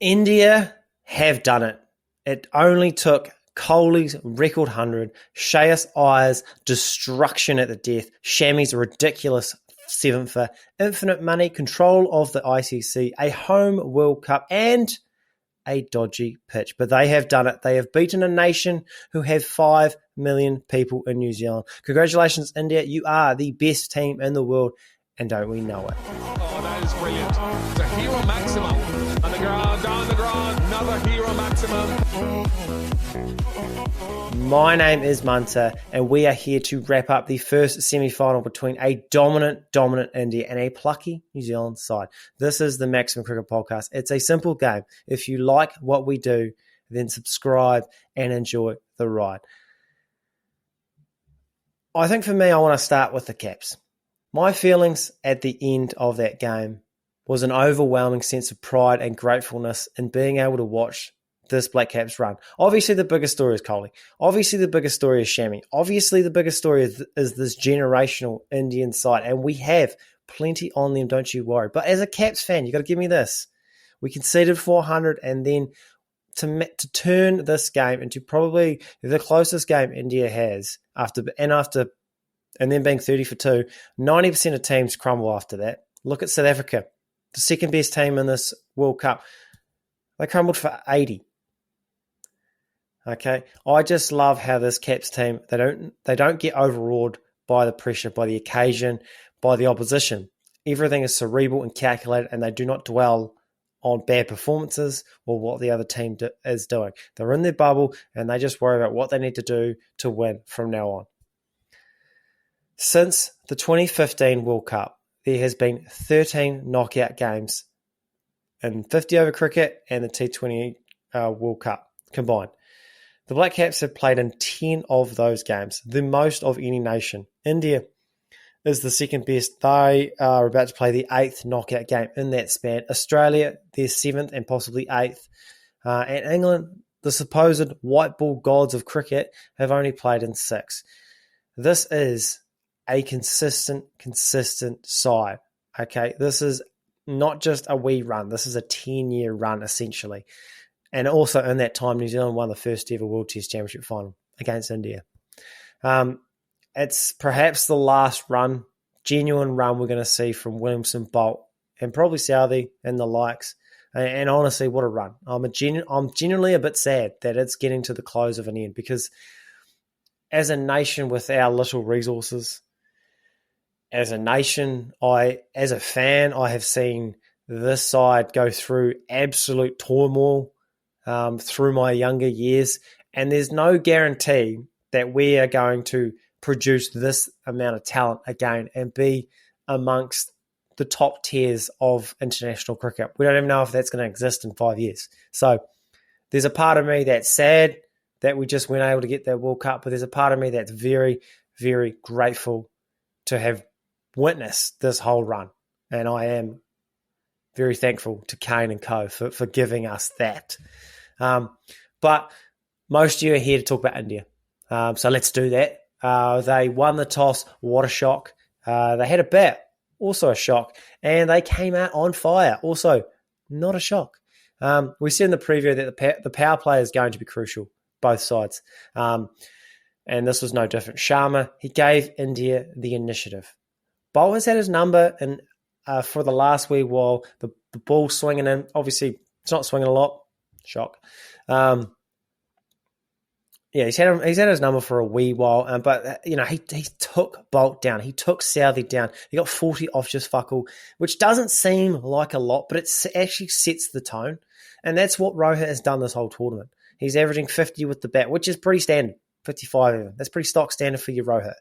India have done it. It only took Kohli's record 100, Shreyas Iyer's destruction at the death, Shami's ridiculous 7th for infinite money, control of the ICC, a home World Cup, and a dodgy pitch. But they have done it. They have beaten a nation who have 5 million people in New Zealand. Congratulations, India. You are the best team in the world, and don't we know it? Oh, that is brilliant. It's a hero maximum. On the ground, down the ground, another hero maximum. My name is Munter, and we are here to wrap up the first semi-final between a dominant India and a plucky New Zealand side. This is the Maximum Cricket Podcast. It's a simple game. If you like what we do, then subscribe and enjoy the ride. I think for me, I want to start with the Caps. My feelings at the end of that game was an overwhelming sense of pride and gratefulness in being able to watch this Black Caps run. Obviously, the biggest story is Kohli. Obviously, the biggest story is Shami. Obviously, the biggest story is this generational Indian side, and we have plenty on them, don't you worry. But as a Caps fan, you got to give me this. We conceded 400, and then to turn this game into probably the closest game India has after and then being 30 for 2, 90% of teams crumble after that. Look at South Africa, the second best team in this World Cup. They crumbled for 80. Okay, I just love how this Caps team, they don't get overawed by the pressure, by the occasion, by the opposition. Everything is cerebral and calculated, and they do not dwell on bad performances or what the other team is doing. They're in their bubble, and they just worry about what they need to do to win from now on. Since the 2015 World Cup, there has been 13 knockout games in 50 over cricket and the T20 World Cup combined. The Black Caps have played in 10 of those games, the most of any nation. India is the second best. They are about to play the 8th knockout game in that span. Australia, their 7th and possibly 8th. And England, the supposed white ball gods of cricket, have only played in 6. This is a consistent side. Okay, this is not just a wee run. This is a 10-year run, essentially. And also in that time, New Zealand won the first ever World Test Championship final against India. It's perhaps the last genuine run we're going to see from Williamson, Bolt, and probably Southey and the likes. And honestly, what a run. I'm genuinely a bit sad that it's getting to the close of an end, because as a nation with our little resources, as a nation, as a fan, I have seen this side go through absolute turmoil through my younger years, and there's no guarantee that we are going to produce this amount of talent again and be amongst the top tiers of international cricket. We don't even know if that's going to exist in 5 years. So there's a part of me that's sad that we just weren't able to get that World Cup, but there's a part of me that's very, very grateful to have witnessed this whole run. And I am very thankful to Kane and Co for giving us that. But most of you are here to talk about India. So let's do that. They won the toss. What a shock. They had a bat. Also a shock. And they came out on fire. Also not a shock. We said in the preview that the power play is going to be crucial, both sides. And this was no different. Sharma, he gave India the initiative. Bolt has had his number for the last wee while. The ball swinging in. Obviously, it's not swinging a lot. Shock. He's had his number for a wee while, but he took Bolt down. He took Southey down. He got 40 off just fuckle, which doesn't seem like a lot, but it actually sets the tone. And that's what Rohit has done this whole tournament. He's averaging 50 with the bat, which is pretty standard, 55 even. That's pretty stock standard for your Rohit.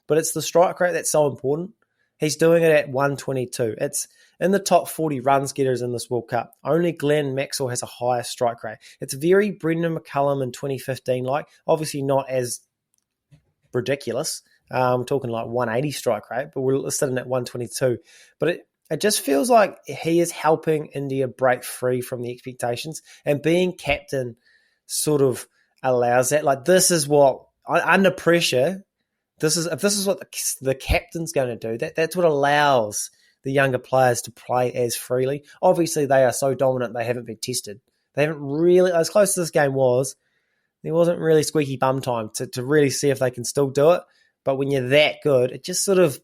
But it's the strike rate that's so important. He's doing it at 122. It's in the top 40 runs getters in this World Cup. Only Glenn Maxwell has a higher strike rate. It's very Brendan McCullum in 2015 like. Obviously not as ridiculous. We're talking like 180 strike rate, but we're sitting at 122. But it just feels like he is helping India break free from the expectations, and being captain sort of allows that. Like, this is what, under pressure, if this is what the captain's going to do, that's what allows the younger players to play as freely. Obviously, they are so dominant they haven't been tested. They haven't really, as close as this game was, there wasn't really squeaky bum time to really see if they can still do it. But when you're that good, it just sort of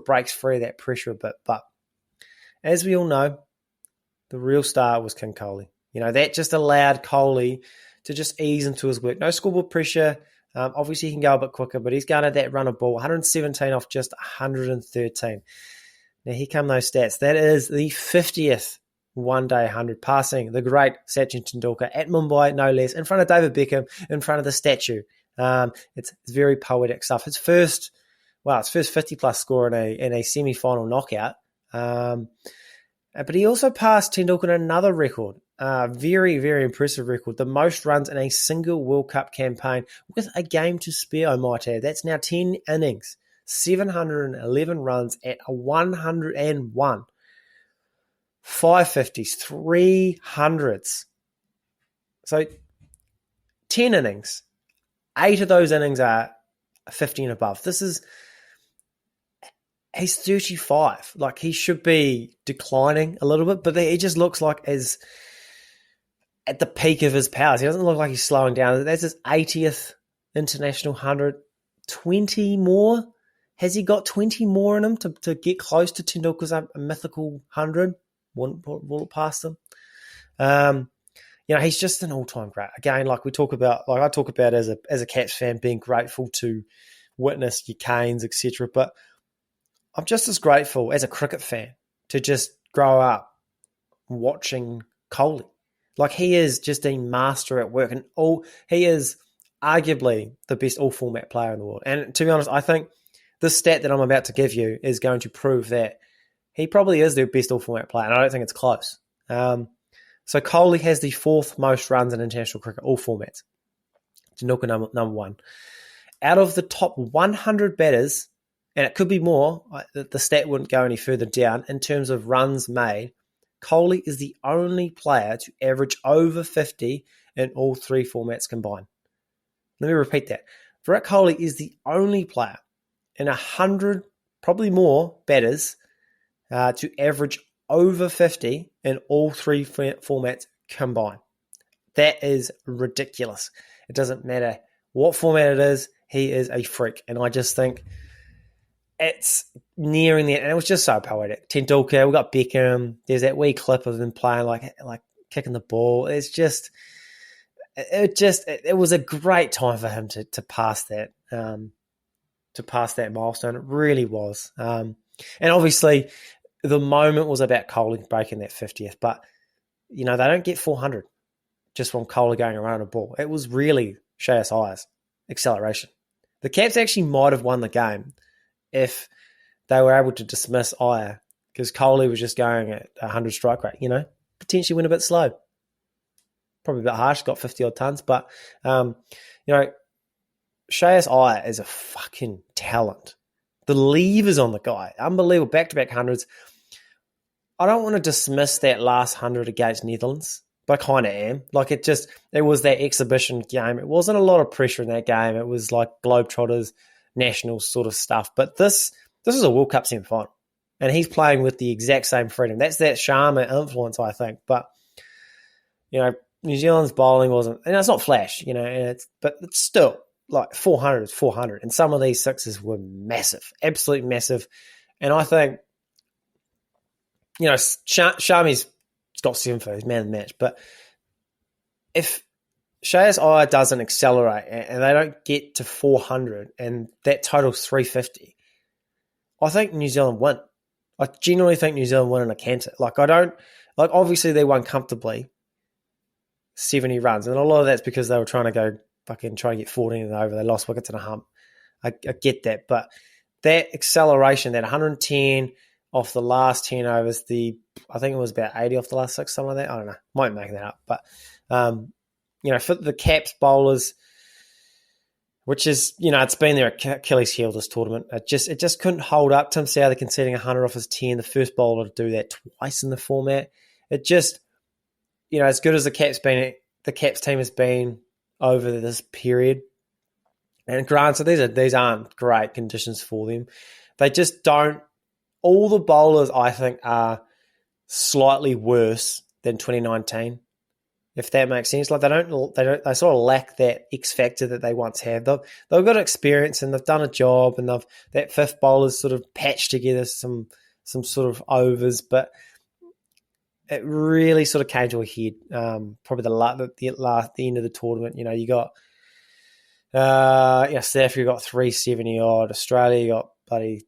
breaks free of that pressure a bit. But as we all know, the real star was King Kohli. That just allowed Kohli to just ease into his work. No scoreboard pressure. Obviously, he can go a bit quicker, but he's going at that run of ball, 117 off just 113. Now, here come those stats. That is the 50th one-day 100, passing the great Sachin Tendulkar at Mumbai, no less, in front of David Beckham, in front of the statue. It's very poetic stuff. His first 50-plus score in a semi-final knockout. But he also passed Tendulkar in another record, very, very impressive record, the most runs in a single World Cup campaign with a game to spare, I might add. That's now 10 innings, 711 runs at a 101. 550s, 300s. So 10 innings. 8 of those innings are 50 and above. He's 35. Like, he should be declining a little bit, but he just looks like as at the peak of his powers. He doesn't look like he's slowing down. That's his 80th international 100. 20 more? Has he got 20 more in him to get close to Tendulkar's mythical 100? Will it pass him? He's just an all-time great. Again, I talk about as a Caps fan, being grateful to witness your Canes, etc. But I'm just as grateful as a cricket fan to just grow up watching Kohli. He is just a master at work, and he is arguably the best all-format player in the world. And to be honest, I think this stat that I'm about to give you is going to prove that he probably is the best all-format player, and I don't think it's close. So Kohli has the 4th most runs in international cricket, all formats. Tendulkar number 1. Out of the top 100 batters, and it could be more, the stat wouldn't go any further down, in terms of runs made, Kohli is the only player to average over 50 in all 3 formats combined. Let me repeat that. Virat Kohli is the only player in 100, probably more, batters to average over 50 in all 3 formats combined. That is ridiculous. It doesn't matter what format it is, he is a freak. And I just think it's nearing the end. And it was just so poetic. Tendulkar, we got Beckham. There's that wee clip of them playing like kicking the ball. It was a great time for him to pass that milestone. It really was. And obviously, the moment was about Kohli breaking that 50th, but they don't get 400 just from Kohli going around a ball. It was really Shreyas Iyer's acceleration. The Caps actually might have won the game if they were able to dismiss Iyer, because Kohli was just going at 100 strike rate. Potentially went a bit slow, probably a bit harsh. Got 50 odd tons, but Shreyas Iyer is a fucking talent. The levers on the guy, unbelievable, back-to-back hundreds. I don't want to dismiss that last 100 against Netherlands, but I kind of am. It was that exhibition game. It wasn't a lot of pressure in that game. It was like Globetrotters, national sort of stuff. But this is a World Cup semi-final, and he's playing with the exact same freedom. That's that Shami influence, I think. But, New Zealand's bowling wasn't, and it's not flash, but it's still, 400 is 400. And some of these sixes were massive, absolutely massive. And I think, Shami's got 7 for his man of the match. But if Shreyas Iyer doesn't accelerate and they don't get to 400 and that totals 350, I think New Zealand win. I genuinely think New Zealand win in a canter. Obviously they won comfortably, 70 runs. And a lot of that's because they were trying to get 14 and over. They lost wickets in a hump. I get that. But that acceleration, that 110 off the last 10 overs, I think it was about 80 off the last 6, something like that. I don't know. Might be making that up. But, for the Caps bowlers, which is, it's been their Achilles heel this tournament. It just couldn't hold up. Tim Southee conceding 100 off his 10, the first bowler to do that twice in the format. It just, as good as the Caps team has been over this period, and granted, these aren't great conditions for them. They just don't. All the bowlers, I think, are slightly worse than 2019. if that makes sense. Like they sort of lack that X factor that they once had. They've got experience and they've done a job, and that fifth bowler's sort of patched together some sort of overs, but it really sort of came to a head. Probably the end of the tournament. You got South Africa got 370 odd, Australia got bloody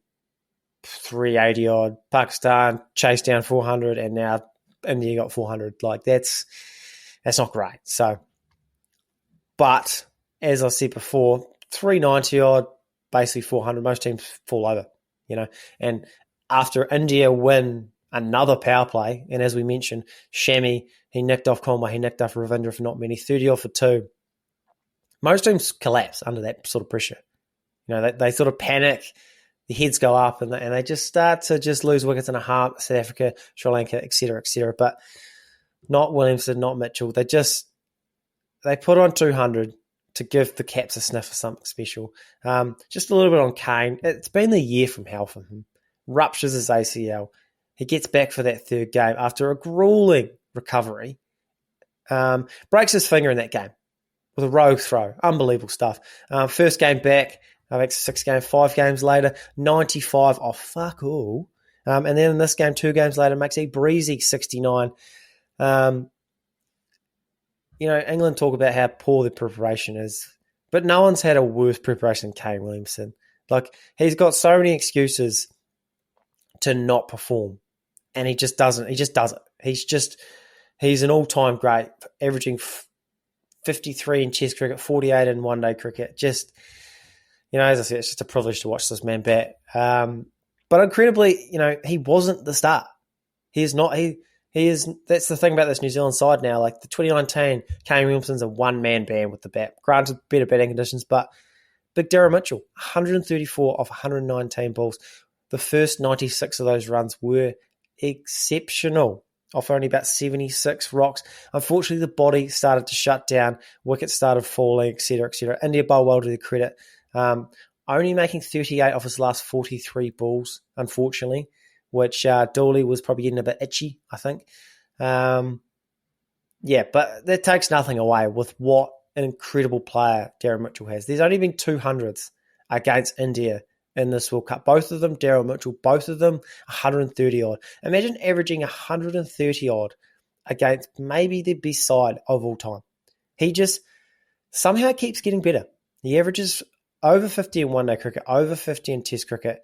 380 odd, Pakistan chased down 400, and now India got 400. Like that's not great. So, but as I said before, 390 odd, basically 400. Most teams fall over, And after India win another power play, and as we mentioned, Shami, he nicked off Conway, he nicked off Ravindra for not many, 30 off for 2. Most teams collapse under that sort of pressure. They sort of panic, the heads go up, and they just start to just lose wickets in a heart. South Africa, Sri Lanka, etc., etc. But not Williamson, not Mitchell. They put on 200 to give the Caps a sniff for something special. Just a little bit on Kane. It's been the year from hell for him. Ruptures his ACL. He gets back for that third game after a grueling recovery. Breaks his finger in that game with a rogue throw. Unbelievable stuff. First game back, I think 5 games later, 95 off fuck all. And then in this game, 2 games later, makes a breezy 69. England talk about how poor their preparation is, but no one's had a worse preparation than Kane Williamson. Like, he's got so many excuses to not perform, and he just doesn't. He just does it. He's an all-time great, averaging 53 in Test cricket, 48 in one-day cricket. Just, as I said, it's just a privilege to watch this man bat. But incredibly, he wasn't the star. He is not. He is. That's the thing about this New Zealand side now. Like the 2019, Kane Williamson's a one-man band with the bat. Granted, better batting conditions, but Big Darren Mitchell, 134 off 119 balls. The first 96 of those runs were exceptional, off only about 76 rocks. Unfortunately, the body started to shut down, wickets started falling, etc., etc. India bowled well to their credit, only making 38 off his last 43 balls, unfortunately, which Dooley was probably getting a bit itchy, I think. But that takes nothing away with what an incredible player Darren Mitchell has. There's only been 200s against India in this World Cup. Both of them, Darren Mitchell, both of them 130 odd. Imagine averaging 130 odd against maybe the best side of all time. He just somehow keeps getting better. He averages over 50 in one-day cricket, over 50 in Test cricket.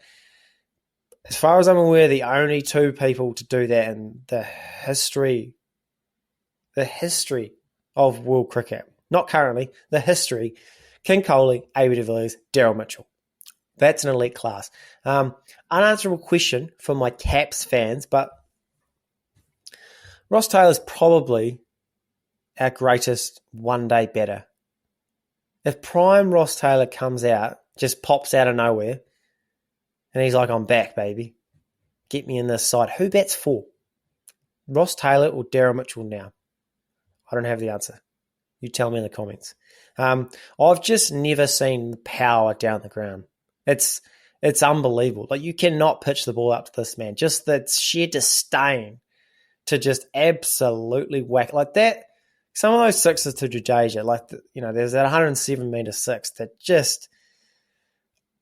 As far as I'm aware, the only 2 people to do that in the history of world cricket, not currently, the history, King Kohli, A.B. de Villiers, Daryl Mitchell. That's an elite class. Unanswerable question for my Caps fans, but Ross Taylor's probably our greatest one-day batter. If prime Ross Taylor comes out, just pops out of nowhere, and he's like, I'm back, baby. Get me in this side. Who bats for? Ross Taylor or Darren Mitchell now? I don't have the answer. You tell me in the comments. I've just never seen power down the ground. It's unbelievable. Like, you cannot pitch the ball up to this man. Just the sheer disdain to just absolutely whack like that. Some of those sixes to Jadeja, there's that 107-meter six that just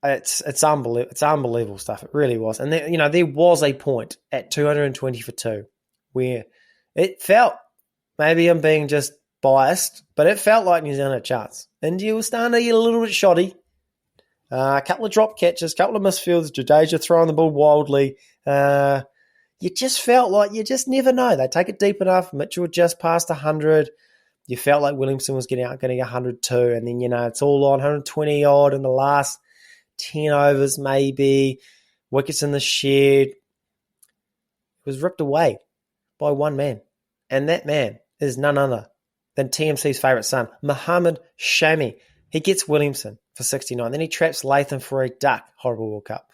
it's unbelievable. It's unbelievable stuff. It really was. And there was a point at 220 for 2 where it felt, maybe I'm being just biased, but it felt like New Zealand had a chance. India was starting to get a little bit shoddy. A couple of drop catches, a couple of misfields, Jadeja throwing the ball wildly. You just felt like you just never know. They take it deep enough. Mitchell just passed 100. You felt like Williamson was getting 102, and then, it's all on 120 odd in the last 10 overs maybe. Wickets in the shed. It was ripped away by one man. And that man is none other than TMC's favourite son, Mohammad Shami. He gets Williamson for 69. Then he traps Latham for a duck. Horrible World Cup.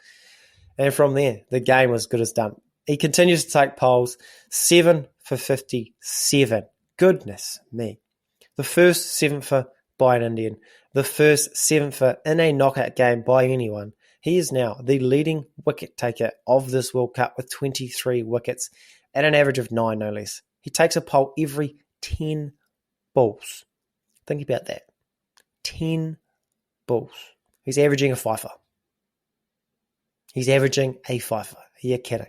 And from there, the game was good as done. He continues to take poles. 7 for 57. Goodness me. The first 7-fer by an Indian. The first 7-fer in a knockout game by anyone. He is now the leading wicket taker of this World Cup with 23 wickets at an average of 9, no less. He takes a pole every 10 balls. Think about that. 10 balls. He's averaging a fifer. He's averaging a fifer. Are you kidding?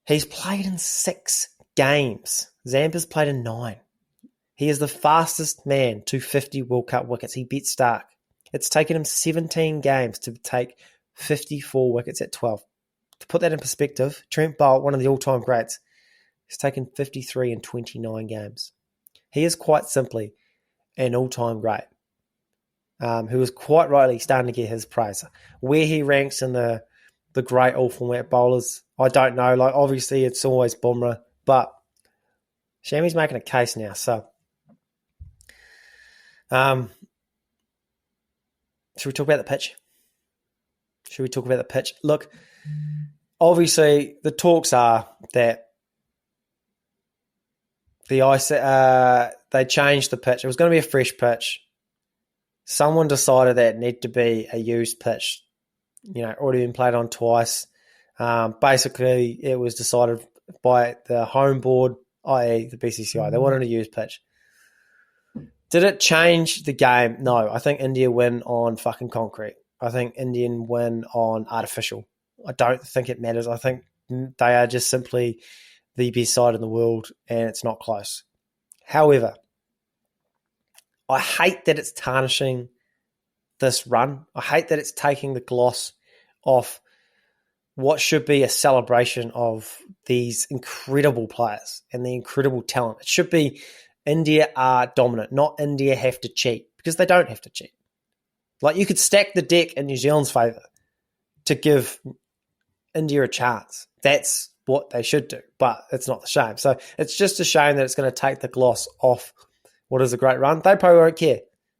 He's played in 6 games. Zampa's played in 9. He is the fastest man to 50 World Cup wickets. He beat Stark. It's taken him 17 games to take 54 wickets at 12. To put that in perspective, Trent Boult, one of the all-time greats, has taken 53 in 29 games. He is quite simply an all-time great, who is quite rightly starting to get his praise. Where he ranks in the great all-format bowlers, I don't know. Like, obviously, it's always Bumrah, but Shami's making a case now. So, should we talk about the pitch? Look, obviously, the talks are that they changed the pitch. It was going to be a fresh pitch. Someone decided that it needed to be a used pitch. Already been played on twice. Basically, it was decided by the home board, i.e. the BCCI. They wanted a used pitch. Did it change the game? No. I think India win on fucking concrete. I think Indian win on artificial. I don't think it matters. I think they are just simply the best side in the world, and it's not close. However, I hate that it's tarnishing this run. I hate that it's taking the gloss off what should be a celebration of these incredible players and the incredible talent. It should be India are dominant, not India have to cheat, because they don't have to cheat. Like, you could stack the deck in New Zealand's favour to give India a chance. That's what they should do, but it's not the shame. So it's just a shame that it's going to take the gloss off what is a great run. They probably won't care,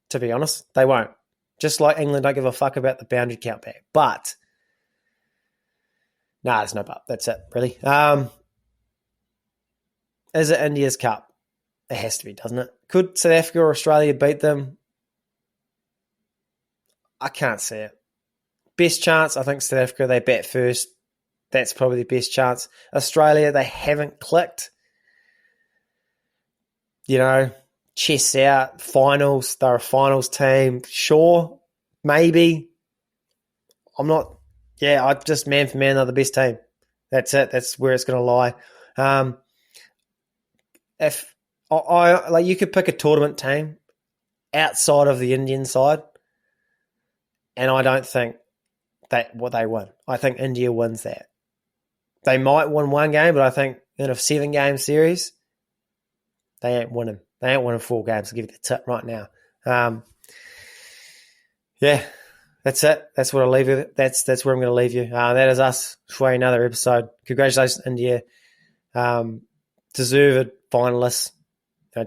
to be honest. They won't. Just like England don't give a fuck about the boundary count back. But, there's no but. That's it, really. Is it India's cup? It has to be, doesn't it? Could South Africa or Australia beat them? I can't see it. Best chance, I think South Africa, they bat first. That's probably the best chance. Australia, they haven't clicked. Chess out, finals. They're a finals team. Sure, maybe. I just man for man, they're the best team. That's it. That's where it's going to lie. If you could pick a tournament team outside of the Indian side, and I don't think that what they win. I think India wins that. They might win one game, but I think in a 7-game series, they ain't winning. They ain't winning 4 games. I'll give you the tip right now. That's it. That's what I'll leave you with. That's where I'm going to leave you. That is us for another episode. Congratulations, India. Deserved finalists.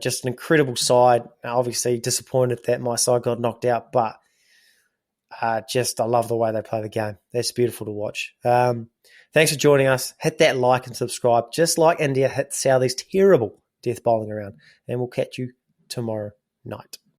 Just an incredible side. Obviously disappointed that my side got knocked out, but I love the way they play the game. That's beautiful to watch. Thanks for joining us. Hit that like and subscribe. Just like India hit Southie's terrible death bowling around. And we'll catch you tomorrow night.